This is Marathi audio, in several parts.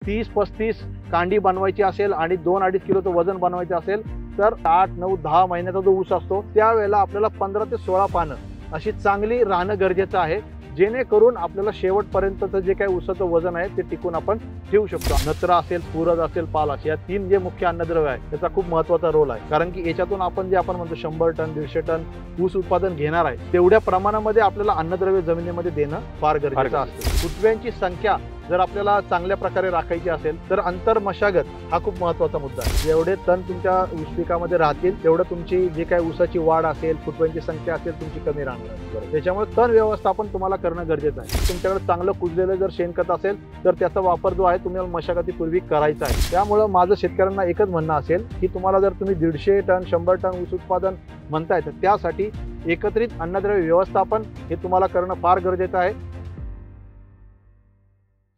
30-35 कांडी बनवायची असेल आणि 2-2.5 किलोचं वजन बनवायचं असेल तर 8-9-10 महिन्याचा जो ऊस असतो त्यावेळेला आपल्याला 15 ते 16 पानं अशी चांगली राहणं गरजेचं आहे, जेणेकरून आपल्याला शेवटपर्यंतचं जे काही ऊसाचं वजन आहे ते टिकून आपण ठेवू शकतो। नत्रा असेल, पूरज असेल, पाल असेल, या 3 जे मुख्य अन्नद्रव्य आहे त्याचा खूप महत्त्वाचा रोल आहे, कारण की याच्यातून आपण जे आपण म्हणतो 100 टन 150 टन ऊस उत्पादन घेणार आहे तेवढ्या प्रमाणामध्ये आपल्याला अन्नद्रव्य जमिनीमध्ये देणं फार गरजेचं असतं। फुटव्यांची संख्या जर आपल्याला चांगल्या प्रकारे राखायची असेल तर अंतर मशागत हा खूप महत्त्वाचा मुद्दा आहे। जेवढे तण तुमच्या ऊस पिकामध्ये राहतील तेवढं तुमची जी काही ऊसाची वाढ असेल, फुटव्यांची संख्या असेल तुमची कमी राहणार आहे। त्याच्यामुळे तण व्यवस्थापन तुम्हाला करणं गरजेचं आहे। तुमच्याकडे चांगलं कुजलेलं जर शेणखत असेल तर त्याचा वापर जो आहे तुम्हाला मशागतीपूर्वी करायचा आहे। त्यामुळे माझं शेतकऱ्यांना एकच म्हणणं असेल की तुम्हाला जर तुम्ही 150 टन 100 टन ऊस उत्पादन म्हणताय तर त्यासाठी एकत्रित अन्नद्रव्य व्यवस्थापन हे तुम्हाला करणं फार गरजेचं आहे।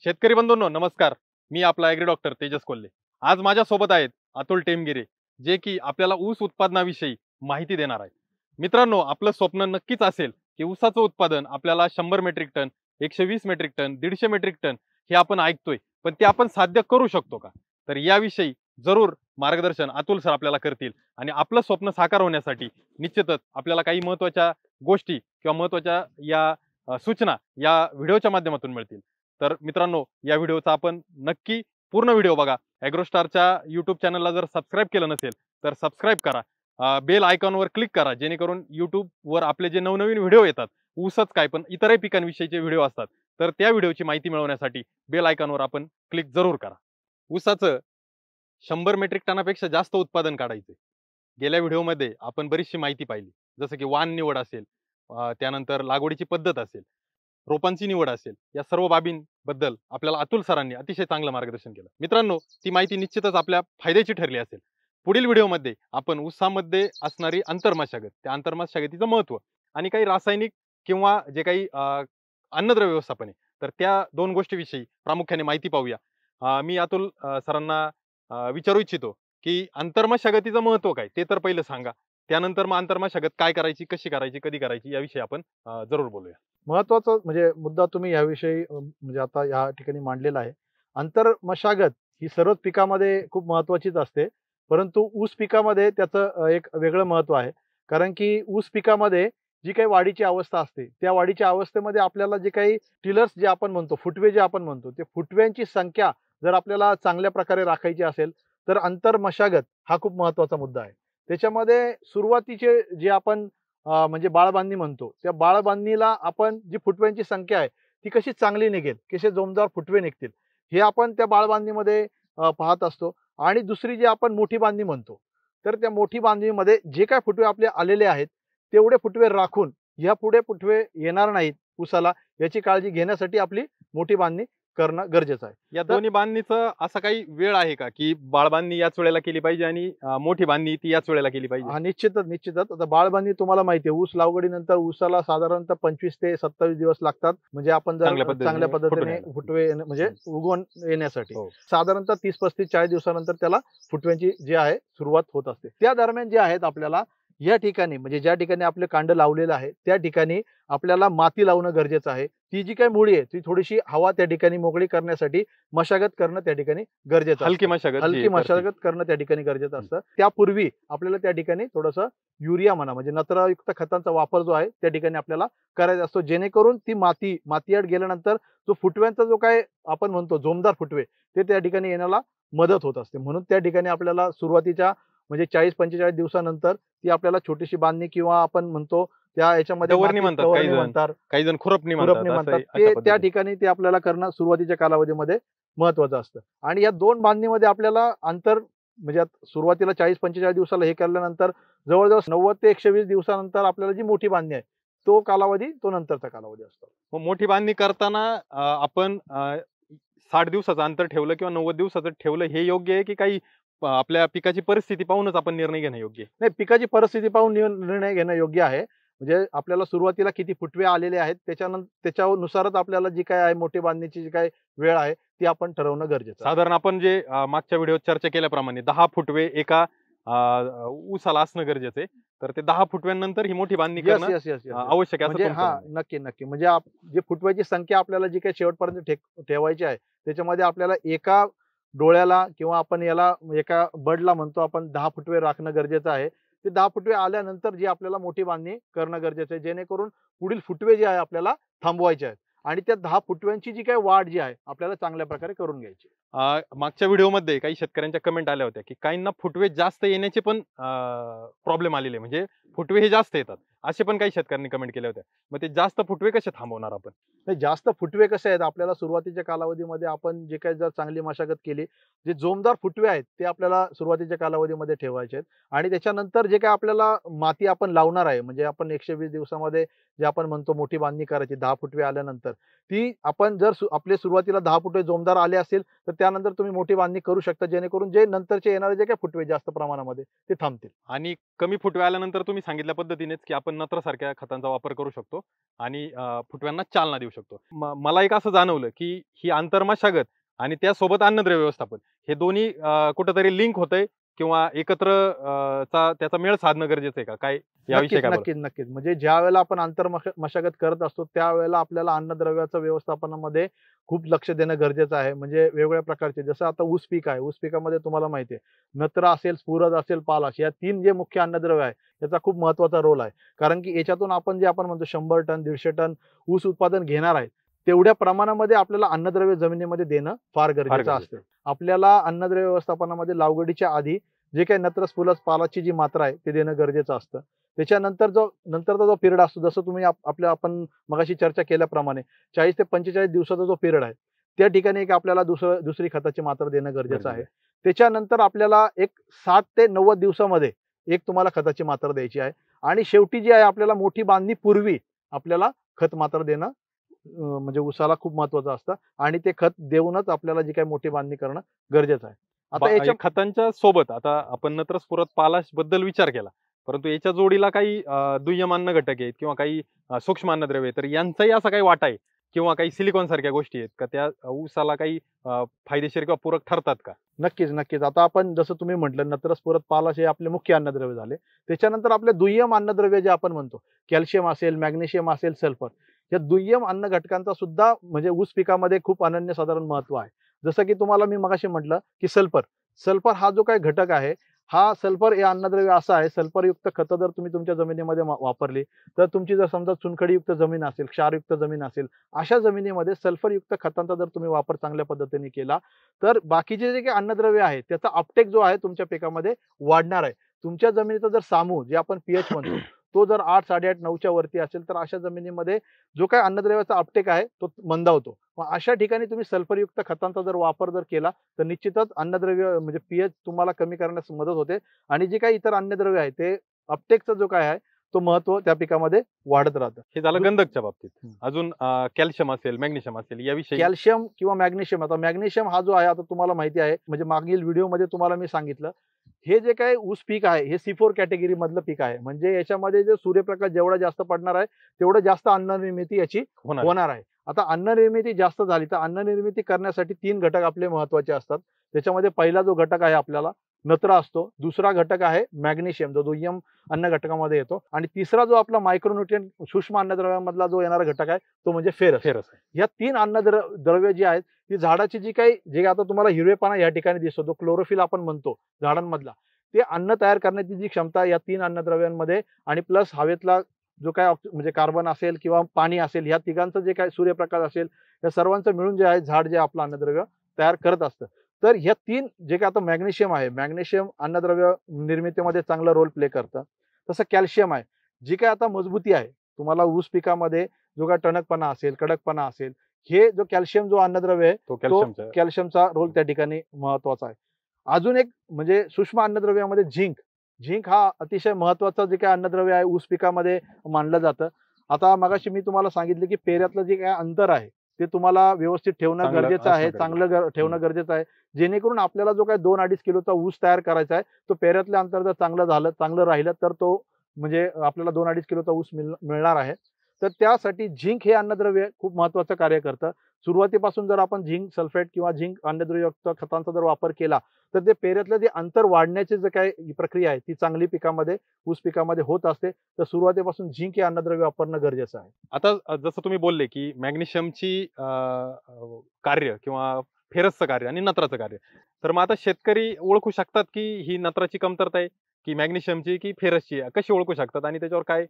शेतकरी बंधूंनो नमस्कार, मी आपला ॲग्री डॉक्टर तेजस कोल्हे। आज माझ्या सोबत आहेत अतुल टेमगिरे, जे की आपल्याला ऊस उत्पादनाविषयी माहिती देणार आहेत। मित्रांनो, आपलं स्वप्न नक्कीच असेल की ऊसाचं उत्पादन आपल्याला 100 metric ton, 120 metric ton, 150 metric ton हे आपण ऐकतोय, पण ते आपण साध्य करू शकतो का? तर याविषयी जरूर मार्गदर्शन अतुल सर आपल्याला करतील आणि आपलं स्वप्न साकार होण्यासाठी निश्चितच आपल्याला काही महत्त्वाच्या गोष्टी किंवा महत्त्वाच्या या सूचना या व्हिडिओच्या माध्यमातून मिळतील। तर मित्रांनो, या व्हिडिओचा आपण नक्की पूर्ण व्हिडिओ बघा। ॲग्रोस्टारच्या YouTube चॅनलला जर सबस्क्राईब केलं नसेल तर सबस्क्राईब करा, बेल आयकॉनवर क्लिक करा, जेणेकरून YouTubeवर आपले जे नवनवीन व्हिडिओ येतात, ऊसच काय पण इतरही पिकांविषयीचे व्हिडिओ असतात, तर त्या व्हिडिओची माहिती मिळवण्यासाठी बेल आयकॉनवर आपण क्लिक जरूर करा। ऊसाचं 100 मेट्रिक टनापेक्षा जास्त उत्पादन काढायचे। गेल्या व्हिडिओमध्ये आपण बरीचशी माहिती पाहिली, जसं की वाण निवड असेल, त्यानंतर लागवडीची पद्धत असेल, रोपांची निवड असेल, या सर्व बाबींबद्दल आपल्याला अतुल सरांनी अतिशय चांगलं मार्गदर्शन केलं। मित्रांनो, ती माहिती निश्चितच आपल्या फायद्याची ठरली असेल। पुढील व्हिडिओमध्ये आपण ऊसामध्ये असणारी आंतरमशागत, त्या आंतरमशागतीचं महत्त्व आणि काही रासायनिक किंवा जे काही अन्नद्रव्य व्यवस्थापन आहे, तर त्या 2 गोष्टीविषयी प्रामुख्याने माहिती पाहूया। मी अतुल सरांना विचारू इच्छितो की आंतरमशागतीचं महत्त्व काय ते तर पहिलं सांगा, त्यानंतर मग आंतरमशागत काय करायची, कशी करायची, कधी करायची याविषयी आपण जरूर बोलूया। महत्त्वाचा म्हणजे मुद्दा तुम्ही याविषयी म्हणजे आता या ठिकाणी मांडलेला आहे। आंतरमशागत ही सर्वच पिकामध्ये खूप महत्त्वाचीच असते, परंतु ऊस पिकामध्ये त्याचं एक वेगळं महत्त्व आहे, कारण की ऊस पिकामध्ये जी काही वाढीची अवस्था असते त्या वाढीच्या अवस्थेमध्ये आपल्याला जे काही टिलर्स जे आपण म्हणतो, फुटवे जे आपण म्हणतो, ते फुटव्यांची संख्या जर आपल्याला चांगल्या प्रकारे राखायची असेल तर आंतरमशागत हा खूप महत्त्वाचा मुद्दा आहे। त्याच्यामध्ये सुरुवातीचे जे आपण म्हणजे बाळबांधणी म्हणतो, त्या बाळबांधणीला आपण जी फुटव्यांची संख्या आहे ती कशी चांगली निघेल, कसे जोमदार फुटवे निघतील हे आपण त्या बाळबांधणीमध्ये पाहत असतो। आणि दुसरी जी आपण मोठी बांधणी म्हणतो, तर त्या मोठी बांधणीमध्ये जे काय फुटवे आपले आलेले आहेत तेवढे फुटवे राखून यापुढे फुटवे येणार नाहीत ऊसाला याची काळजी घेण्यासाठी आपली मोठी बांधणी करणं गरजेचं आहे। या दोन्ही बांधणीचं असा काही वेळ आहे का की बाळबांधणी याच वेळेला केली पाहिजे आणि मोठी बांधणी ती याच वेळेला केली पाहिजे? निश्चितच आता बाळबांधणी तुम्हाला माहिती आहे, ऊस लागवडीनंतर ऊसाला साधारणतः 25 ते 27 दिवस लागतात, म्हणजे आपण जर चांगल्या पद्धतीने फुटवे म्हणजे उगवून येण्यासाठी साधारणतः 30-35-40 दिवसानंतर त्याला फुटव्यांची जी आहे सुरुवात होत असते। त्या दरम्यान जे आहेत आपल्याला या ठिकाणी म्हणजे ज्या ठिकाणी आपले कांड लावलेलं आहे त्या ठिकाणी आपल्याला माती लावणं गरजेचं आहे। ती जी काही मुळी आहे ती थोडीशी हवा त्या ठिकाणी मोकळी करण्यासाठी मशागत करणं त्या ठिकाणी गरजेचं असतं। हलकी मशागत करणं त्या ठिकाणी गरजेचं असतं। त्यापूर्वी आपल्याला त्या ठिकाणी थोडंसं युरिया म्हणा म्हणजे नत्रयुक्त खतांचा वापर जो आहे त्या ठिकाणी आपल्याला करायचा असतो, जेणेकरून ती मातीआड गेल्यानंतर जो फुटव्यांचा जो काय आपण म्हणतो जोमदार फुटवे ते त्या ठिकाणी येण्याला मदत होत असते। म्हणून त्या ठिकाणी आपल्याला सुरुवातीच्या म्हणजे 40-45 दिवसानंतर ती आपल्याला छोटीशी बांधणी किंवा आपण म्हणतो त्या याच्यामध्ये म्हणतात, काही जण खुरपणी म्हणतात, ते त्या ठिकाणी ते आपल्याला करणं सुरुवातीच्या कालावधीमध्ये महत्त्वाचं असतं। आणि या 2 बांधणीमध्ये आपल्याला अंतर म्हणजे सुरुवातीला 40-45 दिवसाला हे केल्यानंतर जवळजवळ 90 ते 120 दिवसानंतर आपल्याला जी मोठी बांधणी आहे तो कालावधी तो नंतरचा कालावधी असतो। मग मोठी बांधणी करताना आपण 60 दिवसाचं अंतर ठेवलं किंवा 90 दिवसाचं ठेवलं हे योग्य आहे की काही आपल्या पिकाची परिस्थिती पाहूनच आपण निर्णय घेणं योग्य आहे? नाही, पिकाची परिस्थिती पाहून निर्णय घेणं योग्य आहे। म्हणजे आपल्याला सुरुवातीला किती फुटवे आलेले आहेत त्याच्यानुसारच आपल्याला जी काय आहे मोठी बांधणीची जी काय वेळ आहे ती आपण ठरवणं गरजेचं आहे। साधारण आपण जे मागच्या व्हिडिओत चर्चा केल्याप्रमाणे 10 फुटवे एका ऊसाला असणं गरजेचं आहे। तर ते 10 फुटव्यानंतर ही मोठी बांधणी येस करणं येस येस आवश्यक आहे असं म्हणजे तुमचं हा म्हणणं आहे. नक्की नक्की म्हणजे जे फुटव्याची संख्या आपल्याला जी काही शेवटपर्यंत ठेवायची आहे त्याच्यामध्ये आपल्याला एका डोळ्याला किंवा आपण याला एका बडला म्हणतो आपण 10 फुटवे राखणं गरजेचं आहे. ते 10 फुटवे आल्यानंतर जी आपल्याला मोठी बांधणी करणं गरजेचं आहे जेणेकरून पुढील फुटवे जे आहे आपल्याला थांबवायचे आहेत आणि त्या 10 फुटव्यांची जी काही वाढ जी आहे आपल्याला चांगल्या प्रकारे करून घ्यायची. मागच्या व्हिडिओमध्ये काही शेतकऱ्यांच्या कमेंट आल्या होत्या, की काहींना फुटवे जास्त येण्याचे पण प्रॉब्लेम आलेले म्हणजे फुटवे हे जास्त येतात. असे पण काही शेतकऱ्यांनी कमेंट केल्या होत्या. मग ते जास्त फुटवे कसे थांबवणार आपण? नाही जास्त फुटवे कसे आहेत आपल्याला सुरुवातीच्या कालावधीमध्ये आपण जे काही जर चांगली मशागत केली, जे जोमदार फुटवे आहेत ते आपल्याला सुरुवातीच्या कालावधीमध्ये ठेवायचे आहेत आणि त्याच्यानंतर जे काही आपल्याला माती आपण लावणार आहे म्हणजे आपण 120 दिवसामध्ये जे आपण म्हणतो मोठी बांधणी करायची 10 फुटवे आल्यानंतर, ती आपण जर आपले सुरुवातीला 10 फुटवे जोमदार आले असेल, तर त्यानंतर तुम्ही मोठी बांधणी करू शकता जेणेकरून जे नंतरचे येणारे जे काही फुटवे जास्त प्रमाणामध्ये ते थांबतील. आणि कमी फुटवे आल्यानंतर तुम्ही सांगितल्या पद्धतीनेच, की आपण नत्रसारख्या खतांचा वापर करू शकतो आणि फुटव्यांना चालना देऊ शकतो. मला एक असं जाणवलं, की ही आंतरमशागत आणि त्यासोबत अन्नद्रव्य व्यवस्थापन हे दोन्ही कुठेतरी लिंक होतंय किंवा एकत्र त्याचा मेळ साधणं गरजेचं आहे का? काय याविषयी नक्कीच, काय बोलाल? नक्कीच, नक्कीच. म्हणजे ज्यावेळेला आपण मशागत करत असतो, त्यावेळेला आपल्याला अन्नद्रव्याचं व्यवस्थापनामध्ये खूप लक्ष देणं गरजेचं आहे. म्हणजे वेगवेगळ्या प्रकारचे जसं आता ऊस पीक आहे. ऊस पिकामध्ये तुम्हाला माहिती आहे, नत्र असेल, स्फुरद असेल, पालाश या 3 जे मुख्य अन्नद्रव्य आहे, याचा खूप महत्त्वाचा रोल आहे. कारण की याच्यातून आपण जे आपण म्हणतो 100 टन, 150 टन ऊस उत्पादन घेणार आहे, तेवढ्या प्रमाणामध्ये आपल्याला अन्नद्रव्य जमिनीमध्ये देणं फार गरजेचं गरजेचं असतं. आपल्याला अन्नद्रव्य व्यवस्थापनामध्ये लागवडीच्या आधी जे काही नत्र, स्फुरद, पालाची जी मात्रा आहे, ते देणं गरजेचं असतं. त्याच्यानंतर नंतरचा जो पिरियड असतो जसं तुम्ही आपण मगाशी चर्चा केल्याप्रमाणे 40 ते 45 दिवसाचा जो पिरियड आहे त्या ठिकाणी एक आपल्याला दुसरी खताची मात्रा देणं गरजेचं आहे. त्याच्यानंतर आपल्याला एक 60 ते 90 दिवसामध्ये एक तुम्हाला खताची मात्रा द्यायची आहे आणि शेवटी जी आहे आपल्याला मोठी बांधणी पूर्वी आपल्याला खत मात्रा देणं म्हणजे ऊसाला खूप महत्वाचं असतं आणि ते खत देऊनच आपल्याला जी काही मोठी बांधणी करणं गरजेचं आहे. आता याच्या खतांच्या सोबत आता आपण नत्र स्फुरद पालाश बद्दल विचार केला, परंतु याच्या जोडीला काही दुय्यम अन्न घटक आहेत किंवा काही सूक्ष्म अन्नद्रव्य आहेत, तर यांचाही असा काही वाटा आहे किंवा काही सिलिकॉन सारख्या गोष्टी आहेत का त्या ऊसाला काही फायदेशीर किंवा पूरक ठरतात का? नक्कीच, नक्कीच. आता आपण जसं तुम्ही म्हटलं नत्र, स्फुरद, पालाश हे आपले मुख्य अन्नद्रव्य झाले. त्याच्यानंतर आपले दुय्यम अन्नद्रव्य जे आपण म्हणतो, कॅल्शियम असेल, मॅग्नेशियम असेल, सल्फर या दुय्यम अन्न घटकांचा सुद्धा म्हणजे ऊस पिकामध्ये खूप अनन्यसाधारण महत्त्व आहे. जसं की तुम्हाला मी मगाशी म्हटलं, की सल्फर. सल्फर हा जो काही घटक आहे, हा सल्फर हे अन्नद्रव्य असं आहे, सल्फरयुक्त खतं जर तुम्ही तुमच्या जमिनीमध्ये वापरली, तर तुमची जर समजा चुनखडीयुक्त जमीन असेल, क्षारयुक्त जमीन असेल, अशा जमिनीमध्ये सल्फरयुक्त खतांचा जर तुम्ही वापर चांगल्या पद्धतीने केला, तर बाकीचे जे काही अन्नद्रव्य आहे, त्याचा अपटेक जो आहे तुमच्या पिकामध्ये वाढणार आहे. तुमच्या जमिनीचा जर सामू जे आपण पीएच म्हणतो, तो जर 8, 8.5, 9च्या वरती असेल, तर अशा जमिनीमध्ये जो काही अन्नद्रव्याचा अपटेक आहे, तो मंदावतो. मग अशा ठिकाणी तुम्ही सल्फरयुक्त खतांचा वापर केला, तर निश्चितच अन्नद्रव्य म्हणजे पीएच तुम्हाला कमी करण्यास मदत होते आणि जे काही इतर अन्नद्रव्य आहे, ते अपटेकचा जो काय आहे, तो महत्त्व त्या पिकामध्ये वाढत राहतं. हे झालं गंधकच्या बाबतीत. अजून कॅल्शियम असेल, मॅग्नेशियम असेल याविषयी? कॅल्शियम किंवा मॅग्नेशियम आता मॅग्नेशियम हा जो आहे आता तुम्हाला माहिती आहे म्हणजे मागील व्हिडिओमध्ये तुम्हाला मी सांगितलं हे जे काही ऊस पीक आहे हे C4 कॅटेगरी मधलं पीक आहे म्हणजे याच्यामध्ये जे सूर्यप्रकाश जेवढा जास्त पडणार आहे तेवढं जास्त अन्न निर्मिती याची होणार आहे. आता अन्न निर्मिती जास्त झाली तर अन्न निर्मिती करण्यासाठी 3 घटक आपले महत्वाचे असतात. त्याच्यामध्ये पहिला जो घटक आहे आपल्याला नत्र असतो, दुसरा घटक आहे मॅग्नेशियम जो दुय्यम अन्न घटकामध्ये येतो आणि तिसरा जो आपला मायक्रोन्यूट्रिएंट सूक्ष्म अन्नद्रव्यांमधला जो येणारा घटक आहे तो म्हणजे फेरस. या 3 अन्नद्रव्य जी आहेत ती झाडाची जी काही जे आता तुम्हाला हिरवेपणा या ठिकाणी दिसतो जो क्लोरोफिल आपण म्हणतो झाडांमधला ते अन्न तयार करण्याची जी क्षमता या 3 अन्नद्रव्यांमध्ये आणि प्लस हवेतला जो काय म्हणजे कार्बन असेल किंवा पाणी असेल या तिघांचं जे काय सूर्यप्रकाश असेल या सर्वांचं मिळून जे आहे झाड जे आपलं अन्नद्रव्य तयार करत असतं. तर ह्या 3 जे काय आता मॅग्नेशियम आहे मॅग्नेशियम अन्नद्रव्य निर्मितीमध्ये चांगला रोल प्ले करतं. तसं कॅल्शियम आहे जी काय आता मजबूती आहे तुम्हाला ऊस पिकामध्ये जो काय टणकपणा असेल कडकपणा असेल हे जो कॅल्शियम जो अन्नद्रव्य आहे तो कॅल्शियमचा रोल त्या ठिकाणी महत्वाचा आहे. अजून एक म्हणजे सूक्ष्म अन्नद्रव्यामध्ये झिंक हा अतिशय महत्वाचा जे काय अन्नद्रव्य आहे ऊस पिकामध्ये मानलं जातं. आता मगाशी मी तुम्हाला सांगितलं की पेऱ्यातलं जे काय अंतर आहे ते तुम्हाला व्यवस्थित ठेवणं गरजेचं आहे, चांगलं ठेवणं गरजेचं आहे जेणेकरून आपल्याला जो काय 2-2.5 किलोचा ऊस तयार करायचा आहे तो पेऱ्यातलं अंतर जर चांगलं राहिलं तर तो म्हणजे आपल्याला 2-2.5 किलोचा ऊस मिळणार आहे. तर त्यासाठी झिंक हे अन्नद्रव्य खूप महत्त्वाचं कार्य करतं. सुरुवातीपासून जर आपण झिंक सल्फेट किंवा झिंक अन्नद्रव्ययुक्त खतांचा जर वापर केला तर ते पेरेतलं जे अंतर वाढण्याची जे काही प्रक्रिया आहे ती चांगली पिकामध्ये ऊस पिकामध्ये होत असते. तर सुरुवातीपासून झिंक हे अन्नद्रव्य वापरणं गरजेचं आहे. आता जसं तुम्ही बोलले की मॅग्नेशियमची कार्य किंवा फेरसचं कार्य आणि नत्राचं कार्य, तर मग आता शेतकरी ओळखू शकतात की ही नत्राची कमतरता आहे की मॅग्नेशियमची की फेरसची आहे, कशी ओळखू शकतात आणि त्याच्यावर काय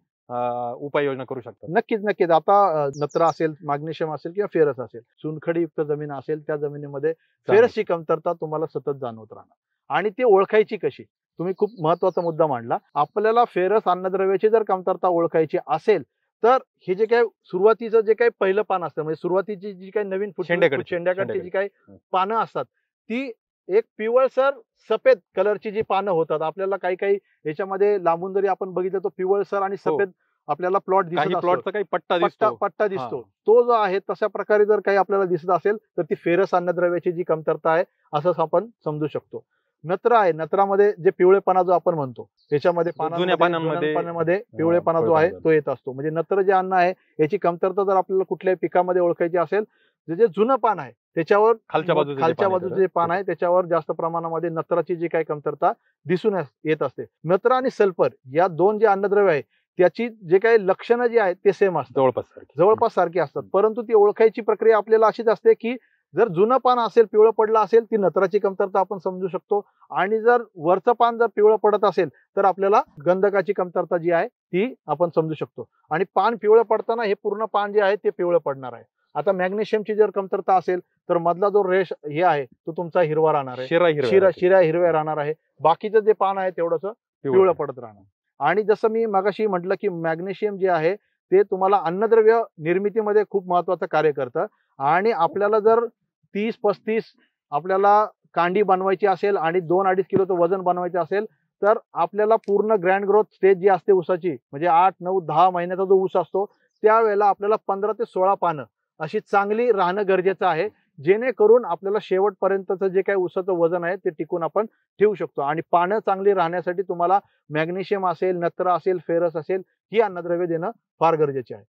उपाययोजना करू शकतात? नक्कीच, नक्कीच. आता नत्र असेल, मॅग्नेशियम असेल किंवा फेरस असेल, चुनखडीयुक्त जमीन असेल, त्या जमिनीमध्ये फेरसची कमतरता तुम्हाला सतत जाणवत राहणार. आणि ती ओळखायची कशी? तुम्ही खूप महत्त्वाचा मुद्दा मांडला. आपल्याला फेरस अन्नद्रव्याची जर कमतरता ओळखायची असेल, तर हे जे काही सुरुवातीचं जे काही पहिलं पान असतं, म्हणजे सुरुवातीची जी काही नवीन शेंड्याकडची जी काही पानं असतात, ती एक पिवळसर सफेद कलरची जी पानं होतात. आपल्याला काही याच्यामध्ये लांबून जरी आपण बघितलं तर पिवळसर आणि सफेद आपल्याला प्लॉट दिसत असतो. प्लॉटचा काही पट्टा दिसतो. तो जो आहे तशा प्रकारे जर काही आपल्याला दिसत असेल तर ती फेरस अन्नद्रव्याची जी कमतरता आहे असंच आपण समजू शकतो. नत्र आहे, नत्रामध्ये जे पिवळेपणा जो आपण म्हणतो त्याच्यामध्ये जुन्या पानांमध्ये पिवळेपणा जो आहे तो येत असतो. म्हणजे नत्र जे अन्न आहे याची कमतरता जर आपल्याला कुठल्याही पिकामध्ये ओळखायची असेल, जे जुनं पान आहे त्याच्यावर खालच्या बाजूचे जे पान आहे त्याच्यावर जास्त प्रमाणामध्ये नत्राची जी काही कमतरता दिसून येत असते. नत्र आणि सल्फर या दोन जे अन्नद्रव्य आहे त्याची जे काही लक्षणं जी आहेत ते सेम असतात, जवळपास सारखी असतात. परंतु ती ओळखायची प्रक्रिया आपल्याला अशीच असते की जर जुनं पान असेल, पिवळं पडलं असेल, ती नत्राची कमतरता आपण समजू शकतो. आणि जर वरचं पान जर पिवळं पडत असेल तर आपल्याला गंधकाची कमतरता जी आहे ती आपण समजू शकतो. आणि पान पिवळं पडताना हे पूर्ण पान जे आहे ते पिवळं पडणार आहे. आता मॅग्नेशियमची जर कमतरता असेल तर मधला जो रेष हे आहे तो तुमचा हिरवा राहणार आहे, शिरा हिरव्या राहणार आहे. बाकीचं जे पान आहे तेवढंच पिवळं पडत राहणार. आणि जसं मी मगाशी म्हटलं की मॅग्नेशियम जे आहे ते तुम्हाला अन्नद्रव्य निर्मितीमध्ये खूप महत्वाचं कार्य करतं. आणि आपल्याला जर 30-35 आपल्याला कांडी बनवायची असेल आणि 2-2.5 किलोचं वजन बनवायचं असेल तर आपल्याला पूर्ण ग्रँड ग्रोथ स्टेज जी असते ऊसाची, म्हणजे 8, 9, 10 महिन्याचा जो ऊस असतो त्यावेळेला आपल्याला 15 ते 16 पानं अशी चांगली राहणं गरजेचं आहे, जेणेकरून आपल्याला शेवटपर्यंतचं जे काही ऊसाचं वजन आहे ते टिकून आपण ठेवू शकतो. आणि पानं चांगली राहण्यासाठी तुम्हाला मॅग्नेशियम असेल, नत्र असेल, फेरस असेल ही अन्नद्रव्य देणं फार गरजेचे आहे.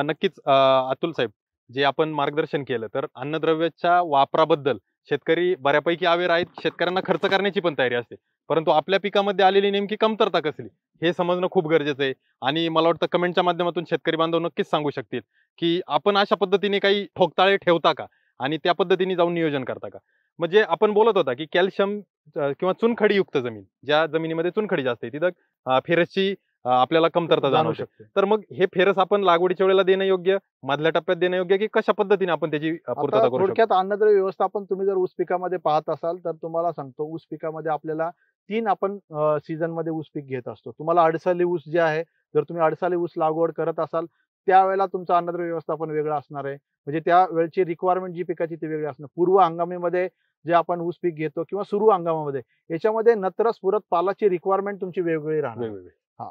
नक्कीच अतुल साहेब, जे आपण मार्गदर्शन केलं तर अन्नद्रव्याच्या वापराबद्दल शेतकरी बऱ्यापैकी अवेअर आहेत. शेतकऱ्यांना खर्च करण्याची पण तयारी असते, परंतु आपल्या पिकामध्ये आलेली नेमकी कमतरता कसली हे समजणं खूप गरजेचं आहे. आणि मला वाटतं कमेंटच्या माध्यमातून शेतकरी बांधव नक्कीच सांगू शकतील की आपण अशा पद्धतीने काही ठोकताळे ठेवता का आणि त्या पद्धतीने जाऊन नियोजन करता का. म्हणजे आपण बोलत होता की कॅल्शियम किंवा चुनखडीयुक्त जमीन, ज्या जमिनीमध्ये चुनखडी जास्त आहे तिथं फेरसची आपल्याला कमतरता जाणवू शकते. तर मग हे फेरस आपण लागवडीच्या वेळेला देणं योग्य, मधल्या टप्प्यात देणं योग्य की कशा पद्धतीने आपण त्याची पूर्तता करू शकतो? थोडक्यात अन्नद्रव्य व्यवस्थापन तुम्ही जर ऊस पिकामध्ये पाहत असाल तर तुम्हाला सांगतो, ऊस पिकामध्ये आपल्याला 3 आपण सीझन मध्ये ऊस पीक घेत असतो. तुम्हाला अडसाली ऊस जे आहे, जर तुम्ही अडसाली ऊस लागवड करत असाल त्यावेळेला तुमचं अन्नद्रव्य व्यवस्थापन वेगळं असणार आहे. म्हणजे त्या वेळची रिक्वायरमेंट जी पिकाची ती वेगळी असणार. पूर्व हंगामीमध्ये जे आपण ऊस पीक घेतो किंवा सुरू हंगामामध्ये याच्यामध्ये नत्र स्फुरत पालाची रिक्वायरमेंट तुमची वेगवेगळी राहणार.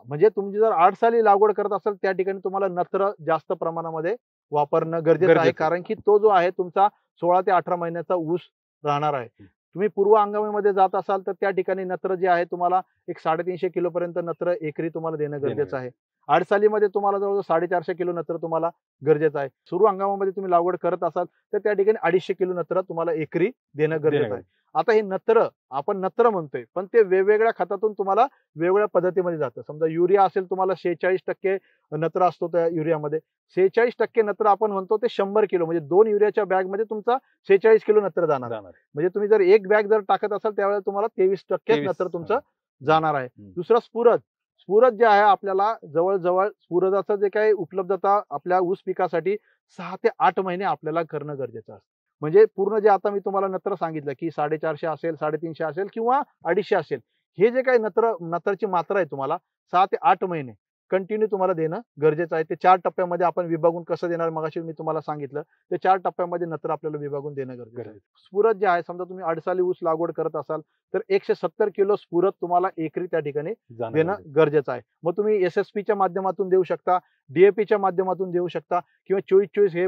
म्हणजे तुम्ही जर 8 साली लागवड करत असाल त्या ठिकाणी तुम्हाला नत्र जास्त प्रमाणामध्ये वापरणं गरजेचं आहे, कारण की तो जो आहे तुमचा 16 ते 18 महिन्याचा ऊस राहणार आहे. तुम्ही पूर्व हंगामामध्ये जात असाल तर त्या ठिकाणी नत्र जे आहे तुम्हाला एक 350 किलो पर्यंत नत्र एकरी तुम्हाला देणं गरजेचं आहे. आडसालीमध्ये तुम्हाला जवळजवळ 450 किलो नत्र तुम्हाला गरजेचं आहे. सुरू हंगामामध्ये तुम्ही लागवड करत असाल तर त्या ठिकाणी 250 किलो नत्र तुम्हाला एकरी देणं गरजेचं आहे. आता हे नत्र आपण नत्र म्हणतोय, पण ते वेगवेगळ्या खतातून तुम्हाला वेगवेगळ्या पद्धतीमध्ये जातं. समजा युरिया असेल तुम्हाला 46% नत्र असतो त्या युरियामध्ये. 46% नत्र आपण म्हणतो ते 100 किलो, म्हणजे 2 युरियाच्या बॅगमध्ये तुमचा 46 किलो नत्र जाणार. म्हणजे तुम्ही जर एक बॅग जर टाकत असाल त्यावेळेला तुम्हाला 23% नत्र तुमचं जाणार आहे. दुसरा स्फुरद जे आहे आपल्याला जवळजवळ स्फुरदाचं जे काही उपलब्धता आपल्या ऊस पिकासाठी 6 ते 8 महिने आपल्याला करणं गरजेचं असतं. म्हणजे पूर्ण जे आता मी तुम्हाला नत्र सांगितलं की 450 असेल, 350 असेल किंवा 250 असेल, हे जे काही नत्रची मात्रा आहे तुम्हाला 6 ते 8 महिने कंटिन्यू तुम्हाला देणं गरजेचं आहे. ते 4 टप्प्यामध्ये आपण विभागून कसं देणार मगाशी मी तुम्हाला सांगितलं. ते 4 टप्प्यामध्ये नत्र आपल्याला विभागून देणं गरजेचं आहे. स्फुरद जे आहे, समजा तुम्ही अडसाली ऊस लागवड करत असाल तर 170 किलो स्फुरद तुम्हाला एकरी त्या ठिकाणी देणं गरजेचं आहे. मग तुम्ही SSP माध्यमातून देऊ शकता, DAPच्या माध्यमातून देऊ शकता किंवा 24-24 हे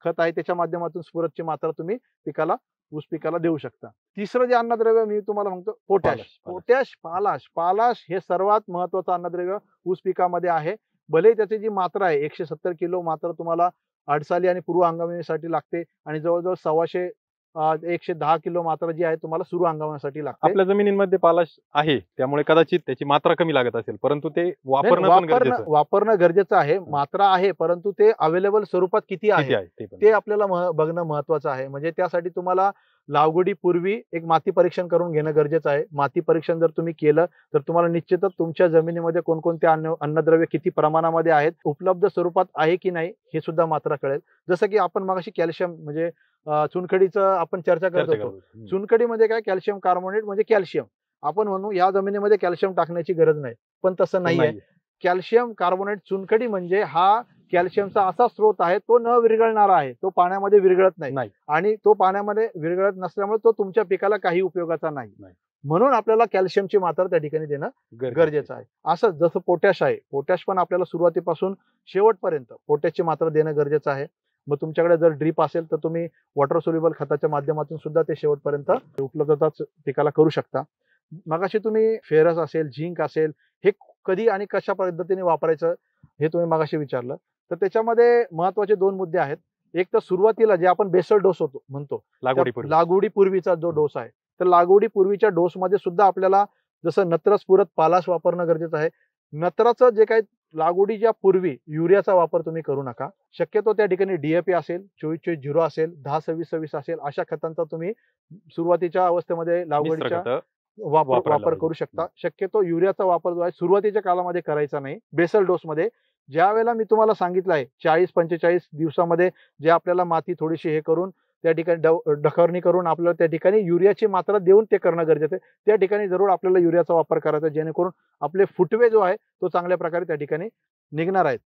खत आहे त्याच्या माध्यमातून स्फुरदची मात्रा तुम्ही ऊस पिकाला देऊ शकता. तिसरं जे अन्नद्रव्य मी तुम्हाला म्हणतो पोटॅश, पालाश हे सर्वात महत्वाचं अन्नद्रव्य ऊस पिकामध्ये आहे. भले त्याची जी मात्रा आहे 170 किलो मात्रा तुम्हाला अडसाली आणि पूर्व हंगामासाठी लागते आणि जवळजवळ 110 110 किलो मात्रा जी आहे तुम्हाला सुरू हंगामासाठी लागते. आपल्या जमिनींमध्ये पालाश आहे त्यामुळे कदाचित त्याची मात्रा कमी लागत असेल, परंतु ते वापरणं पण गरजेचं आहे. वापरणं गरजेचं आहे. मात्रा आहे, परंतु ते अवेलेबल स्वरूपात किती आहे ते आपल्याला बघणं महत्वाचं आहे. म्हणजे त्यासाठी तुम्हाला लागवडीपूर्वी एक माती परीक्षण करून घेणं गरजेचं आहे. माती परीक्षण जर तुम्ही केलं तर तुम्हाला निश्चितच तुमच्या जमिनीमध्ये कोणकोणते अन्नद्रव्य किती प्रमाणामध्ये आहेत, उपलब्ध स्वरूपात आहे की नाही हे सुद्धा मात्रा कळेल. जसं की आपण मगाशी कॅल्शियम म्हणजे चुनखडीचं आपण चर्चा करत होतो. चुनखडीमध्ये काय कॅल्शियम कार्बोनेट म्हणजे कॅल्शियम. आपण म्हणू या जमिनीमध्ये कॅल्शियम टाकण्याची गरज नाही, पण तसं नाहीये. कॅल्शियम कार्बोनेट चुनखडी म्हणजे हा कॅल्शियमचा असा स्रोत आहे, तो न विरघळणारा आहे, तो पाण्यामध्ये विरघळत नाही आणि तो पाण्यामध्ये विरघळत नसल्यामुळे तो तुमच्या पिकाला काही उपयोगाचा नाही. म्हणून आपल्याला कॅल्शियमची मात्रा त्या ठिकाणी देणं गरजेचं आहे. असं जसं पोटॅश आहे, पोटॅश पण आपल्याला सुरुवातीपासून शेवटपर्यंत पोटॅशची मात्रा देणं गरजेचं आहे. मग तुमच्याकडे जर ड्रीप असेल तर तुम्ही वॉटर सोल्युबल खताच्या माध्यमातून सुद्धा ते शेवटपर्यंत उपलब्धता पिकाला करू शकता. मगाशी तुम्ही फेरस असेल, झिंक असेल, हे कधी आणि कशा पद्धतीने वापरायचं हे तुम्ही मगाशी विचारलं. तर त्याच्यामध्ये महत्वाचे 2 मुद्दे आहेत. एक तर सुरुवातीला जे आपण बेसल डोस म्हणतो लागवडीपूर्वीचा जो डोस आहे, तर लागवडीपूर्वीच्या डोसमध्ये सुद्धा आपल्याला जसं नत्र स्फुरद पालाश वापरणं गरजेचं आहे. नत्राचं जे काही लागवडीच्या पूर्वी युरियाचा वापर तुम्ही करू नका. शक्यतो त्या ठिकाणी DAP असेल, 24-24-0 असेल, 10-26-26 असेल, अशा खतांचा तुम्ही सुरुवातीच्या अवस्थेमध्ये लागवडीच्या वापर करू शकता. शक्यतो युरियाचा वापर जो आहे सुरुवातीच्या काळामध्ये करायचा नाही. बेसल डोस मध्ये ज्या वेळेला मी तुम्हाला सांगितलं आहे 40-45 दिवसामध्ये जे आपल्याला माती थोडीशी हे करून त्या ठिकाणी डखरणी करून आपल्याला त्या ठिकाणी युरियाची मात्रा देऊन ते करणं गरजेचं आहे. त्या ठिकाणी जरूर आपल्याला युरियाचा वापर करायचा, जेणेकरून आपले फुटवे जो आहे तो चांगल्या प्रकारे त्या ठिकाणी निघणार आहेत.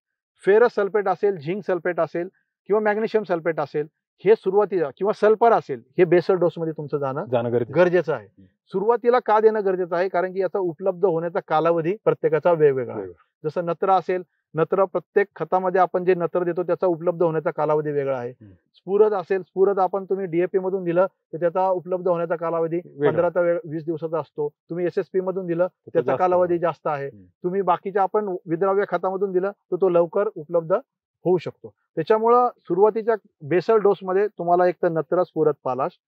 फेरस सल्फेट असेल, झिंक सल्फेट असेल किंवा मॅग्नेशियम सल्फेट असेल, हे सुरुवातीला किंवा सल्फर असेल, हे बेसल डोस मध्ये तुमचं जाणं गरजेचं आहे. सुरुवातीला का देणं गरजेचं आहे, कारण की याचा उपलब्ध होण्याचा कालावधी प्रत्येकाचा वेगवेगळा आहे. जसं नत्र असेल, नत्र प्रत्येक खतामध्ये आपण जे नत्र देतो त्याचा उपलब्ध होण्याचा कालावधी वेगळा आहे. स्फुरद असेल, स्फुरद आपण तुम्ही DAP मधून दिलं तर त्याचा उपलब्ध होण्याचा कालावधी 15 ते 20 दिवसाचा असतो. तुम्ही SSP मधून दिलं त्याचा कालावधी जास्त आहे. तुम्ही बाकीच्या आपण विद्राव्य खतामधून दिलं तर तो लवकर उपलब्ध होऊ शकतो. त्याच्यामुळं सुरुवातीच्या बेसल डोस मध्ये तुम्हाला एक तर नत्र स्फुरद पालाश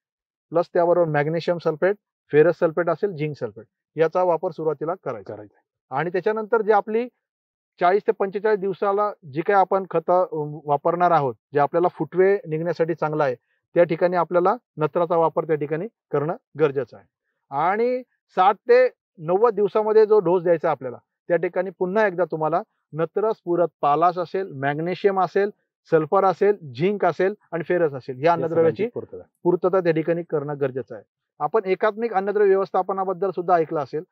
प्लस त्याबरोबर मॅग्नेशियम सल्फेट, फेरस सल्फेट असेल, झिंक सल्फेट याचा वापर सुरुवातीला करायचा. आणि त्याच्यानंतर जे आपली 40 ते 45 दिवसाला जी काही आपण खतं वापरणार आहोत, जे आपल्याला फुटवे निघण्यासाठी चांगला आहे, त्या ठिकाणी आपल्याला नत्राचा वापर त्या ठिकाणी करणं गरजेचं आहे. आणि 60 ते 90 दिवसामध्ये जो डोस द्यायचा आपल्याला, त्या ठिकाणी पुन्हा एकदा तुम्हाला नत्र स्फुरद पालाश असेल, मॅग्नेशियम असेल, सल्फर असेल, झिंक असेल आणि फेरस असेल, या अन्नद्रव्याची पूर्तता त्या ठिकाणी करणं गरजेचं आहे. आपण एकात्मिक अन्नद्रव्य व्यवस्थापनाबद्दल सुद्धा ऐकलं असेल.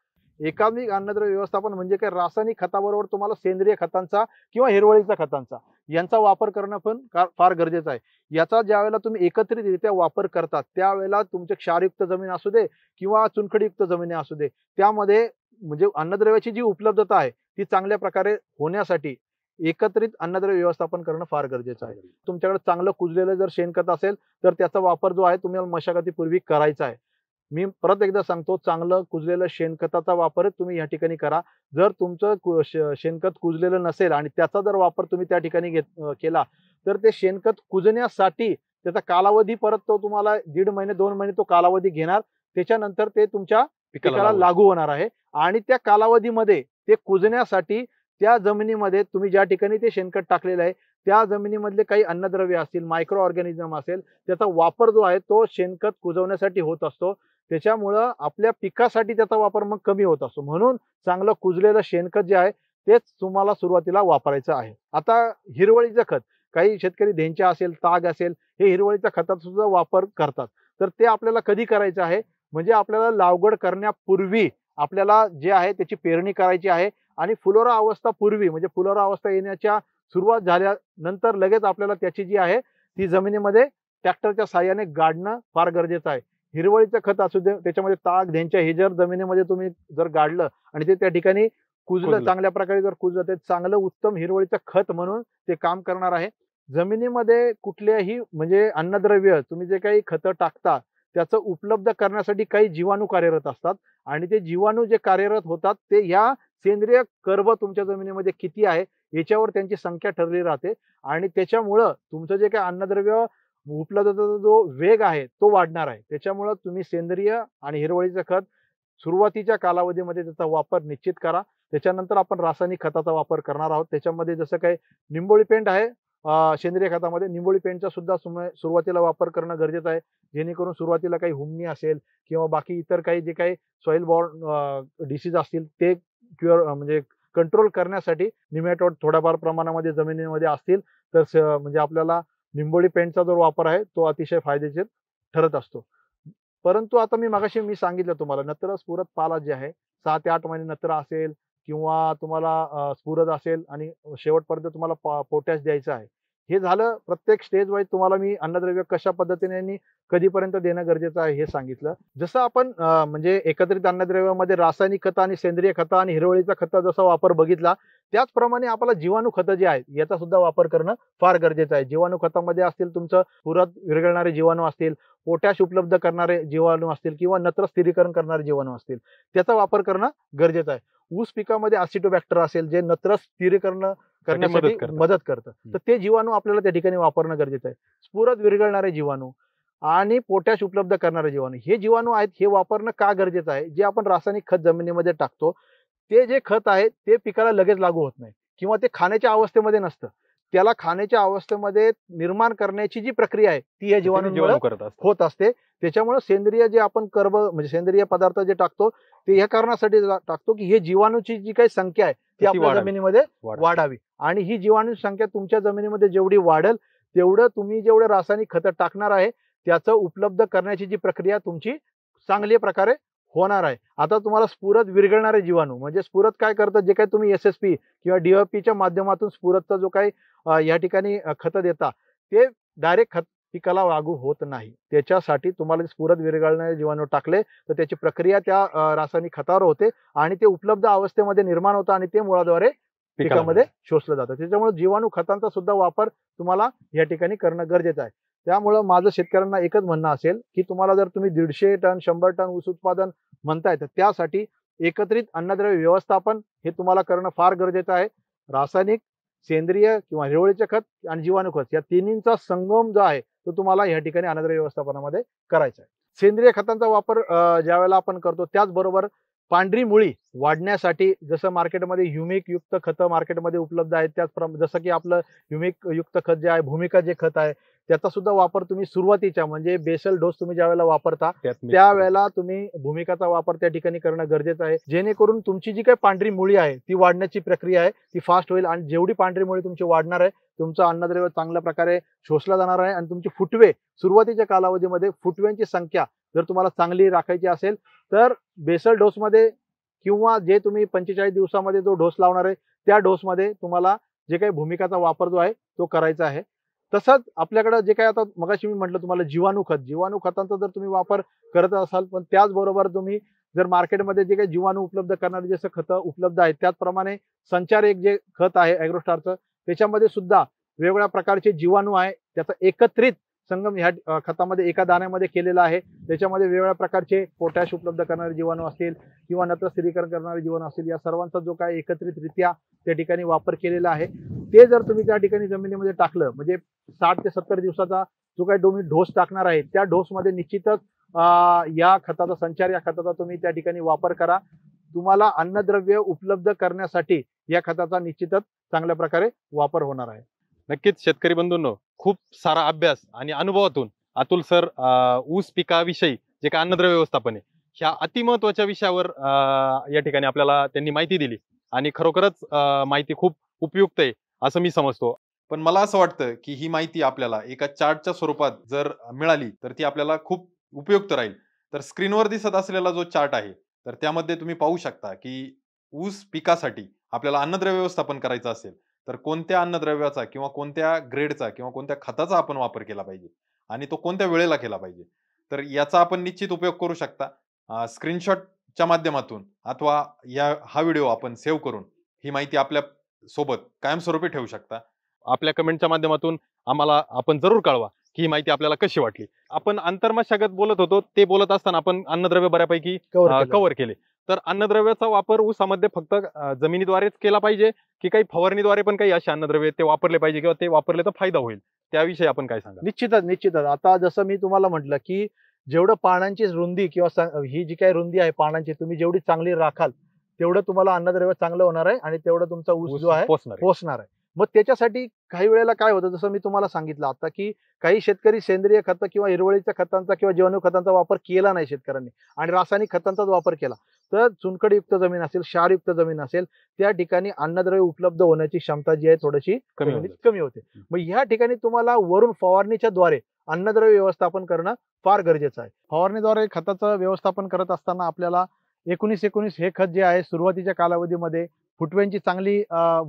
एकात्मिक अन्नद्रव्य व्यवस्थापन म्हणजे काय, रासायनिक खताबरोबर तुम्हाला सेंद्रिय खतांचा किंवा हिरवळीच्या खतांचा यांचा वापर करणं पण फार गरजेचं आहे. याचा ज्या वेळेला तुम्ही एकत्रितरित्या वापर करतात त्यावेळेला तुमचे क्षारयुक्त जमीन असू दे किंवा चुनखडीयुक्त जमिनी असू दे, त्यामध्ये म्हणजे अन्नद्रव्याची जी उपलब्धता आहे ती चांगल्या प्रकारे होण्यासाठी एकत्रित अन्नद्रव्य व्यवस्थापन करणं फार गरजेचं आहे. तुमच्याकडे चांगलं कुजलेलं जर शेणखत असेल तर त्याचा वापर जो आहे तुम्हाला मशागतीपूर्वी करायचा आहे. मी परत एकदा सांगतो, चांगलं कुजलेलं शेणखताचा वापर तुम्ही या ठिकाणी करा. जर तुमचं शेणखत कुजलेलं नसेल आणि त्याचा जर वापर तुम्ही त्या ठिकाणी केला तर ते शेणखत कुजण्यासाठी त्याचा कालावधी परत तो तुम्हाला 1.5 महिने 2 महिने तो कालावधी घेणार. त्याच्यानंतर ते तुमच्या पिकाला लागू होणार आहे आणि त्या कालावधीमध्ये ते कुजण्यासाठी त्या जमिनीमध्ये तुम्ही ज्या ठिकाणी ते शेणखत टाकलेलं आहे त्या जमिनीमधले काही अन्नद्रव्य असतील, मायक्रो ऑर्गॅनिझम असेल, त्याचा वापर जो आहे तो शेणखत कुजवण्यासाठी होत असतो. त्याच्यामुळं आपल्या पिकासाठी त्याचा वापर मग कमी होत असतो. म्हणून चांगलं कुजलेलं शेणखत जे आहे तेच तुम्हाला सुरुवातीला वापरायचं आहे. आता हिरवळीचं खत, काही शेतकरी धेंच्या असेल, ताग असेल, हे हिरवळीच्या खताचा सुद्धा वापर करतात. तर ते आपल्याला कधी करायचं आहे, म्हणजे आपल्याला लागवड करण्यापूर्वी आपल्याला जे आहे त्याची पेरणी करायची आहे आणि फुलोरा अवस्था पूर्वी म्हणजे फुलोरा अवस्था येण्याच्या सुरुवात झाल्यानंतर लगेच आपल्याला त्याची जी आहे ती जमिनीमध्ये ट्रॅक्टरच्या साहाय्याने गाडणं फार गरजेचं आहे. हिरवळीचं खत असू दे, त्याच्यामध्ये ताग धेंच्या हे जर जमिनीमध्ये तुम्ही जर गाडलं आणि ते त्या ठिकाणी कुजलं, चांगल्या प्रकारे जर कुजलं, ते चांगलं उत्तम हिरवळीचं खत म्हणून ते काम करणार आहे. जमिनीमध्ये कुठल्याही म्हणजे अन्नद्रव्य तुम्ही जे काही खतं टाकता त्याचं उपलब्ध करण्यासाठी काही जीवाणू कार्यरत असतात आणि ते जीवाणू जे कार्यरत होतात ते या सेंद्रिय कर्ब तुमच्या जमिनीमध्ये किती आहे याच्यावर त्यांची संख्या ठरली राहते आणि त्याच्यामुळं तुमचं जे काही अन्नद्रव्य उपलब्धतेचा जो वेग आहे तो वाढणार आहे. त्याच्यामुळं तुम्ही सेंद्रिय आणि हिरवळीचं खत सुरुवातीच्या कालावधीमध्ये त्याचा वापर निश्चित करा. त्याच्यानंतर आपण रासायनिक खताचा वापर करणार आहोत. त्याच्यामध्ये जसं काही निंबोळी पेंट आहे सेंद्रिय खतामध्ये निंबोळी पेंटचा सुद्धा सुरुवातीला वापर करणं गरजेचं आहे. जेणेकरून सुरुवातीला काही हुमणी असेल किंवा बाकी इतर काही जे काही सॉइल बॉर्न डिसीज असतील ते क्युअर म्हणजे कंट्रोल करण्यासाठी निमॅटोड थोड्याफार प्रमाणामध्ये जमिनीमध्ये असतील तर म्हणजे आपल्याला निंबोळी पेंटचा जो वापर आहे तो अतिशय फायदेशीर ठरत असतो. परंतु आता मी सांगितलं तुम्हाला नत्र स्फुरद पाला जे आहे 6 ते 8 महिने नत्र असेल किंवा तुम्हाला स्फुरद असेल आणि शेवटपर्यंत तुम्हाला पोटॅश द्यायचं आहे. हे झालं प्रत्येक स्टेज वाईज तुम्हाला मी अन्नद्रव्य कशा पद्धतीने आणि कधीपर्यंत देणं गरजेचं आहे हे सांगितलं. जसं आपण म्हणजे एकत्रित अन्नद्रव्यामध्ये रासायनिक खतं आणि सेंद्रिय खतं आणि हिरवळीचा खता जसा वापर बघितला त्याचप्रमाणे आपल्याला जीवाणू खतं जे आहेत याचा सुद्धा वापर करणं फार गरजेचं आहे. जीवाणू खतामध्ये असतील तुमचं पुरत विरघळणारे जीवाणू असतील, पोटॅश उपलब्ध करणारे जीवाणू असतील किंवा नत्र स्थिरीकरण करणारे जीवाणू असतील त्याचा वापर करणं गरजेचं आहे. ऊस पिकामध्ये असिटोबॅक्टर असेल जे नत्र स्थिरीकरण करण्यासाठी मदत करतं तर ते जीवाणू आपल्याला त्या ठिकाणी वापरणं गरजेचं आहे. स्फुरद विरघळणारे जीवाणू आणि पोटॅश उपलब्ध करणारे जीवाणू हे जीवाणू आहेत हे वापरणं का गरजेचं आहे. जे आपण रासायनिक खत जमिनीमध्ये टाकतो ते जे खत आहे ते पिकाला लगेच लागू होत नाही किंवा ते खाण्याच्या अवस्थेमध्ये नसतं. त्याला खाण्याच्या अवस्थेमध्ये निर्माण करण्याची जी प्रक्रिया आहे ती या जीवाणूंमुळे होत असते. त्याच्यामुळे सेंद्रिय जे आपण कर्ब म्हणजे सेंद्रिय पदार्थ जे टाकतो ते ह्या कारणासाठी टाकतो की हे जीवाणूची जी काही संख्या आहे ती आपल्या जमिनीमध्ये वाढावी आणि ही जीवाणूची संख्या तुमच्या जमिनीमध्ये जेवढी वाढेल तेवढं तुम्ही जेवढे रासायनिक खतं टाकणार आहे त्याचं उपलब्ध करण्याची जी प्रक्रिया तुमची चांगल्या प्रकारे होणार आहे. आता तुम्हाला स्फुरद विरघळणारे जीवाणू म्हणजे स्फुरद काय करतात जे काही तुम्ही SSP किंवा DAPच्या माध्यमातून स्फुरदचा जो काही या ठिकाणी खतं देता ते डायरेक्ट खत पिकाला लागू होत नाही. त्याच्यासाठी तुम्हाला स्फुरद विरघळणारे जीवाणू टाकले तर त्याची प्रक्रिया त्या रासायनिक खतावर होते आणि ते उपलब्ध अवस्थेमध्ये निर्माण होतं आणि ते मुळाद्वारे पिकामध्ये शोषलं जातं. त्याच्यामुळे जीवाणू खतांचा सुद्धा वापर तुम्हाला या ठिकाणी करणं गरजेचं आहे. त्यामुळं माझं शेतकऱ्यांना एकच म्हणणं असेल की तुम्हाला जर तुम्ही 150 टन 100 टन ऊस उत्पादन म्हणताय तर त्यासाठी एकत्रित अन्नद्रव्य व्यवस्थापन हे तुम्हाला करणं फार गरजेचं आहे. रासायनिक सेंद्रिय किंवा हिरवळीचे खत आणि जीवाणू खत या तिन्हींचा संगम जो आहे तो तुम्हाला या ठिकाणी अन्नद्रव्य व्यवस्थापनामध्ये करायचा आहे. सेंद्रिय खतांचा वापर ज्या वेळेला आपण करतो त्याचबरोबर पांढरी मुळी वाढण्यासाठी जसं मार्केटमध्ये ह्युमिक युक्त खतं मार्केटमध्ये उपलब्ध आहेत त्याचप्रमाणे जसं की आपलं ह्युमिक युक्त खत जे आहे भूमिका जे खत आहे त्याचा सुद्धा वापर तुम्ही सुरुवातीच्या म्हणजे बेसल डोस तुम्ही ज्या वेळेला वापरता त्यावेळेला तुम्ही भूमिकाचा वापर त्या ठिकाणी करणं गरजेचं आहे. जेणेकरून तुमची जी काही पांढरी मुळी आहे ती वाढण्याची प्रक्रिया आहे ती फास्ट होईल आणि जेवढी पांढरी मुळी तुमची वाढणार आहे तुमचं अन्नद्रव्य चांगल्या प्रकारे शोषला जाणार आहे आणि तुमची फुटवे सुरुवातीच्या कालावधीमध्ये फुटव्यांची संख्या जर तुम्हाला चांगली राखायची असेल तर बेसल डोसमध्ये किंवा जे तुम्ही 45 दिवसामध्ये जो डोस लावणार आहे त्या डोसमध्ये तुम्हाला जे काही भूमिकाचा वापर जो आहे तो करायचा आहे. तसंच आपल्याकडे जे काही आता मगाशी मी म्हटलं तुम्हाला जीवाणू खतांचा जर तुम्ही वापर करत असाल पण त्याचबरोबर तुम्ही जर मार्केटमध्ये जे काही जीवाणू उपलब्ध करणारे जसं खतं उपलब्ध आहेत त्याचप्रमाणे संचार एक जे खत आहे ॲग्रोस्टारचं त्याच्यामध्ये सुद्धा वेगवेगळ्या प्रकारचे जीवाणू आहे त्याचा एकत्रित संगम ह्या खतामध्ये एका दाण्यामध्ये केलेला आहे. त्याच्यामध्ये वेगवेगळ्या प्रकारचे पोटॅश उपलब्ध करणारे जीवाणू असतील किंवा नत्र स्थिरीकरण करणारे जीवाणू असतील या सर्वांचा जो काही एकत्रितरित्या त्या ठिकाणी वापर केलेला आहे ते जर तुम्ही त्या ठिकाणी जमिनीमध्ये टाकलं म्हणजे 60 ते 70 दिवसाचा जो काही तुम्ही डोस टाकणार आहे त्या डोसमध्ये निश्चितच या खताचा संचार या खताचा तुम्ही त्या ठिकाणी वापर करा. तुम्हाला अन्नद्रव्य उपलब्ध करण्यासाठी या खताचा निश्चितच चांगल्या प्रकारे वापर होणार आहे. नक्कीच शेतकरी बंधूंनो खूप सारा अभ्यास आणि अनुभवातून अतुल सर ऊस पिकाविषयी जे काय अन्नद्रव्य व्यवस्थापन आहे ह्या अतिमहत्वाच्या विषयावर या ठिकाणी आपल्याला त्यांनी माहिती दिली आणि खरोखरच माहिती खूप उपयुक्त आहे असं मी समजतो. पण मला असं वाटतं की ही माहिती आपल्याला एका चार्टच्या स्वरूपात जर मिळाली तर ती आपल्याला खूप उपयुक्त राहील. तर स्क्रीनवर दिसत असलेला जो चार्ट आहे तर त्यामध्ये तुम्ही पाहू शकता की ऊस पिकासाठी आपल्याला अन्नद्रव्य व्यवस्थापन करायचं असेल तर कोणत्या अन्नद्रव्याचा किंवा कोणत्या ग्रेडचा किंवा कोणत्या खताचा आपण वापर केला पाहिजे आणि तो कोणत्या वेळेला केला पाहिजे तर याचा आपण निश्चित उपयोग करू शकता. स्क्रीनशॉटच्या माध्यमातून अथवा हा व्हिडिओ आपण सेव्ह करून ही माहिती आपल्या सोबत कायमस्वरूपी ठेवू शकता. आपल्या कमेंटच्या माध्यमातून आम्हाला आपण जरूर कळवा की ही माहिती आपल्याला कशी वाटली. आपण आंतरमशागत बोलत होतो ते बोलत असताना आपण अन्नद्रव्य बऱ्यापैकी कव्हर केले तर अन्नद्रव्याचा वापर ऊसामध्ये फक्त जमिनीद्वारेच केला पाहिजे की काही फवारणीद्वारे पण काही असे अन्नद्रव्य ते वापरले पाहिजे किंवा ते वापरले तर फायदा होईल, त्याविषयी आपण काय सांगा? निश्चितच. आता जसं मी तुम्हाला म्हटलं, की जेवढं पानांची रुंदी किंवा ही जी काही रुंदी आहे पानांची तुम्ही जेवढी चांगली राखाल, तेवढं तुम्हाला अन्नद्रव्य चांगलं होणार आहे आणि तेवढं तुमचा ऊस जो आहे पोचणार आहे. पोचणार आहे. मग त्याच्यासाठी काही वेळेला काय होतं, जसं मी तुम्हाला सांगितलं आता, की काही शेतकरी सेंद्रिय खतं किंवा हिरवळीच्या खतांचा किंवा जीवाणू खतांचा वापर केला नाही शेतकऱ्यांनी आणि रासायनिक खतांचाच वापर केला. तर चुनखडीयुक्त जमीन असेल, क्षारयुक्त जमीन असेल, त्या ठिकाणी अन्नद्रव्य उपलब्ध होण्याची क्षमता जी आहे थोडीशी कमी होते. मग ह्या ठिकाणी तुम्हाला वरून फवारणीच्या द्वारे अन्नद्रव्य व्यवस्थापन करणं फार गरजेचं आहे. फवारणीद्वारे खताचं व्यवस्थापन करत असताना आपल्याला 19-19 हे खत जे आहे सुरुवातीच्या कालावधीमध्ये फुटव्यांची चांगली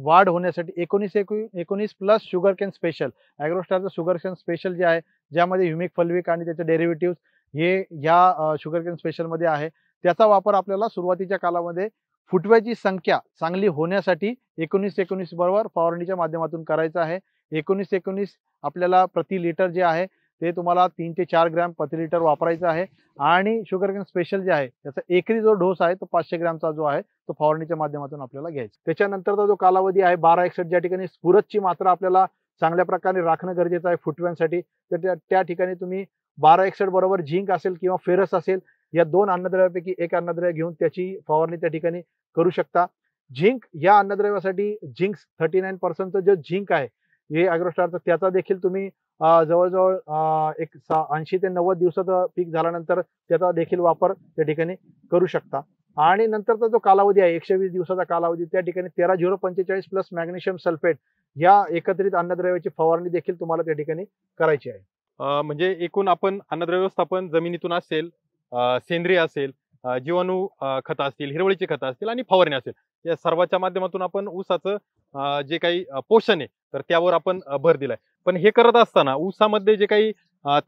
वाढ होण्यासाठी 19-19 प्लस शुगरकेन स्पेशल, ॲग्रोस्टारचं शुगरकेन स्पेशल जे आहे, ज्यामध्ये ह्युमिक फल्विक आणि त्याचे डेरिव्हेटिव्ह हे या शुगरकेन स्पेशलमध्ये आहे. त्याचा वापर आपल्याला सुरुवातीच्या कालामध्ये फुटव्याची संख्या चांगली होण्यासाठी 19-19 बरोबर फवारणीच्या माध्यमातून करायचं आहे. 19-19 आपल्याला प्रति लिटर जे आहे ते तुम्हाला 3 ते 4 ग्रॅम प्रति लिटर वापरायचं आहे आणि शुगरकेन स्पेशल जे आहे त्याचा एकरी जो डोस आहे तो 500 ग्रॅमचा जो आहे तो फवारणीच्या माध्यमातून आपल्याला घ्यायचा. त्याच्यानंतरचा जो कालावधी आहे 12-61 ज्या ठिकाणी स्फुरदची मात्रा आपल्याला चांगल्या प्रकारे राखणं गरजेचं आहे फुटव्यांसाठी, तर त्या ठिकाणी तुम्ही 12-61 बरोबर झिंक असेल किंवा फेरस असेल या दोन अन्नद्रव्यापैकी एक अन्नद्रव्य घेऊन त्याची फवारणी त्या ठिकाणी करू शकता. झिंक या अन्नद्रव्यासाठी झिंक 39% जो झिंक आहे हे ॲग्रोस्टारचं त्याचा देखील तुम्ही जवळजवळ 80 ते 90 दिवसाचं पीक झाल्यानंतर त्याचा देखील वापर त्या ठिकाणी करू शकता. आणि नंतरचा जो कालावधी आहे 120 दिवसाचा कालावधी, त्या ठिकाणी 13-045 प्लस मॅग्नेशियम सल्फेट या एकत्रित अन्नद्रव्याची फवारणी देखील तुम्हाला त्या ठिकाणी करायची आहे. म्हणजे एकूण आपण अन्नद्रव्य व्यवस्थापन जमिनीतून असेल, सेंद्रिय असेल, जीवाणू खतं असतील, हिरवळीची खतं असतील आणि फवारणी असेल, या सर्वांच्या माध्यमातून आपण ऊसाचं जे काही पोषण आहे तर त्यावर आपण भर दिलाय. पण हे करत असताना ऊसामध्ये जे काही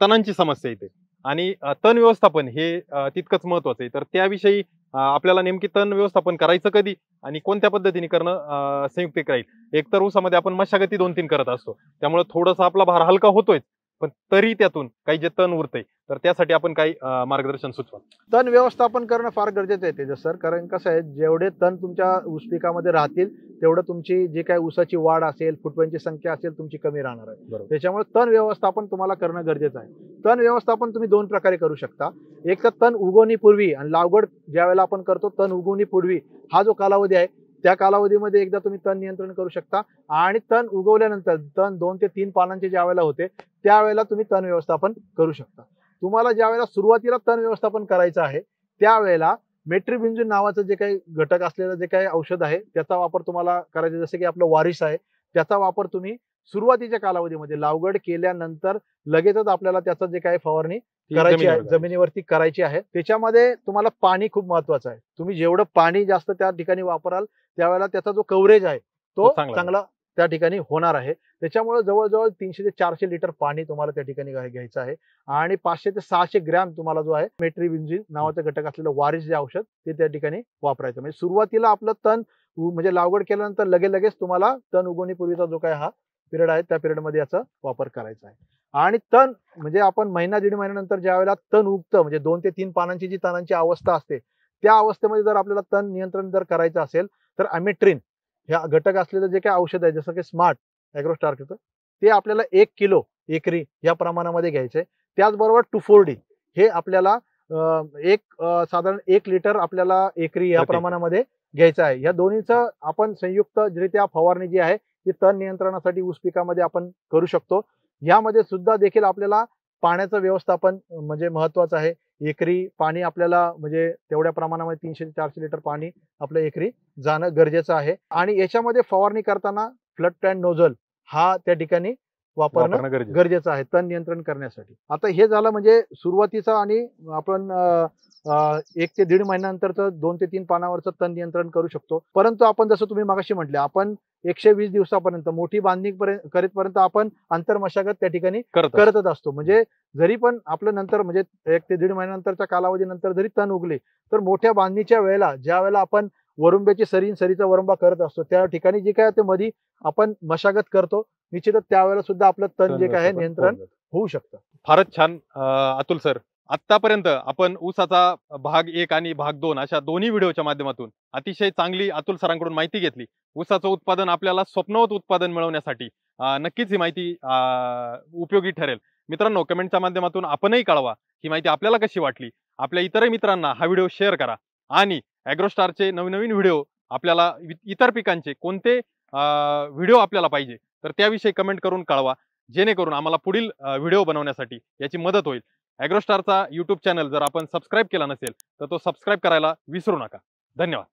तणांची समस्या येते आणि तण व्यवस्थापन हे तितकंच महत्वाचं आहे. तर त्याविषयी आपल्याला नेमकी तण व्यवस्थापन करायचं कधी आणि कोणत्या पद्धतीने करणं संयुक्तिक राहील? एकतर ऊसामध्ये आपण मशागती 2-3 करत असतो, त्यामुळे थोडासा आपला भार हलका होतोय, पण तरी त्यातून काही जे तण उरतंय तर त्यासाठी आपण काही मार्गदर्शन सुचवा. तण व्यवस्थापन करणं फार गरजेचं आहे तेजस सर, कारण कसं आहे, जेवढे तण तुमच्या ऊस पिकामध्ये राहतील तेवढं तुमची जी काही ऊसाची वाढ असेल, फुटव्यांची संख्या असेल तुमची कमी राहणार आहे. त्याच्यामुळे तण व्यवस्थापन तुम्हाला करणं गरजेचं आहे. तण व्यवस्थापन तुम्ही 2 प्रकारे करू शकता. एक तर तण उगवणीपूर्वी आणि लागवड ज्या वेळेला आपण करतो तण उगवणीपूर्वी हा जो कालावधी आहे त्या कालावधीमध्ये एकदा तुम्ही तण नियंत्रण करू शकता आणि तण उगवल्यानंतर तण 2 ते 3 पानांचे ज्या वेळेला होते त्यावेळेला तुम्ही तण व्यवस्थापन करू शकता. तुम्हाला ज्या वेळेला सुरुवातीला तण व्यवस्थापन करायचं आहे त्यावेळेला मेट्रिबिंझिन नावाचं जे काही घटक असलेलं जे काही औषध आहे त्याचा वापर तुम्हाला करायचा. जसं की आपलं वारिस आहे त्याचा वापर तुम्ही सुरुवातीच्या कालावधीमध्ये लागवड केल्यानंतर लगेचच आपल्याला त्याचं जे काही फवारणी करायची आहे जमिनीवरती करायची आहे. त्याच्यामध्ये तुम्हाला पाणी खूप महत्वाचं आहे. तुम्ही जेवढं पाणी जास्त त्या ठिकाणी वापराल त्यावेळेला त्याचा जो कव्हरेज आहे तो चांगला त्या ठिकाणी होणार आहे. त्याच्यामुळे जवळजवळ 300 ते 400 लिटर पाणी तुम्हाला त्या ठिकाणी घ्यायचं आहे आणि 500 ते 600 ग्रॅम तुम्हाला जो आहे मेट्रिबिंझिन नावाचं घटक असलेलं वारिस जे औषध ते त्या ठिकाणी वापरायचं. म्हणजे सुरुवातीला आपलं तण म्हणजे लागवड केल्यानंतर लगेच तुम्हाला तण उगवणीपूर्वीचा जो काय हा पिरियड आहे त्या पिरियडमध्ये याचा वापर करायचा आहे. आणि तण म्हणजे आपण महिना दीड महिन्यानंतर ज्या वेळेला तण उगतं म्हणजे 2 ते 3 पानांची जी तणांची अवस्था असते त्या अवस्थेमध्ये जर आपल्याला तण नियंत्रण जर करायचं असेल तर अमेट्रिन ह्या घटक असलेलं जे काही औषध आहे जसं की स्मार्ट ॲग्रोस्टारचं ते आपल्याला 1 किलो एकरी या प्रमाणामध्ये घ्यायचंय. त्याचबरोबर 2,4-D हे आपल्याला साधारण 1 लिटर आपल्याला एकरी या प्रमाणामध्ये घ्यायचं आहे. या दोन्हीचं आपण संयुक्तरित्या फवारणी जी आहे ती तण नियंत्रणासाठी ऊस पिकामध्ये आपण करू शकतो. यामध्ये सुद्धा देखील आपल्याला पाण्याचं व्यवस्थापन म्हणजे महत्वाचं आहे. एकरी पाणी आपल्याला म्हणजे तेवढ्या प्रमाणामध्ये 300 ते 400 लिटर पाणी आपल्या एकरी जाणं गरजेचं आहे. आणि याच्यामध्ये फवारणी करताना फ्लड प्लॅन नोझल हा त्या ठिकाणी वापरणं गरजेचं आहे तण नियंत्रण करण्यासाठी. आता हे झालं म्हणजे सुरुवातीचा आणि आपण 1 ते दीड महिन्यानंतरचं 2 ते 3 पानावरचं तण नियंत्रण करू शकतो. परंतु आपण जसं तुम्ही मगाशी म्हटले आपण 120 दिवसापर्यंत मोठी बांधणी करेपर्यंत आपण आंतरमशागत त्या ठिकाणी करतच असतो. म्हणजे जरी पण आपलं नंतर म्हणजे 1 ते दीड महिन्यानंतरच्या कालावधीनंतर जरी तण उगले तर मोठ्या बांधणीच्या वेळेला ज्या वेळेला आपण वरुंब्याची सरीचा वरुंबा करत असतो त्या ठिकाणी जे काय ते मध्ये आपण मशागत करतो निश्चितच त्यावेळेला सुद्धा आपलं तण जे काय नियंत्रण होऊ शकतं. फारच छान अतुल सर, आत्तापर्यंत आपण ऊसाचा भाग 1 आणि भाग 2 अशा दोन्ही व्हिडिओच्या माध्यमातून अतिशय चांगली अतुल सरांकडून माहिती घेतली. ऊसाचं उत्पादन आपल्याला स्वप्नवत उत्पादन मिळवण्यासाठी नक्कीच ही माहिती उपयोगी ठरेल. मित्रांनो, कमेंटच्या माध्यमातून आपणही कळवा ही माहिती आपल्याला कशी वाटली. आपल्या इतरही मित्रांना हा व्हिडिओ शेअर करा आणि ॲग्रोस्टारचे नवीन व्हिडिओ आपल्याला इतर पिकांचे कोणते व्हिडिओ आपल्याला पाहिजे तर त्याविषयी कमेंट करून कळवा, जेणेकरून आम्हाला पुढील व्हिडिओ बनवण्यासाठी याची मदत होईल. ॲग्रोस्टारचा YouTube चॅनल जर आपण सबस्क्राईब केला नसेल तर तो सबस्क्राईब करायला विसरू नका. धन्यवाद.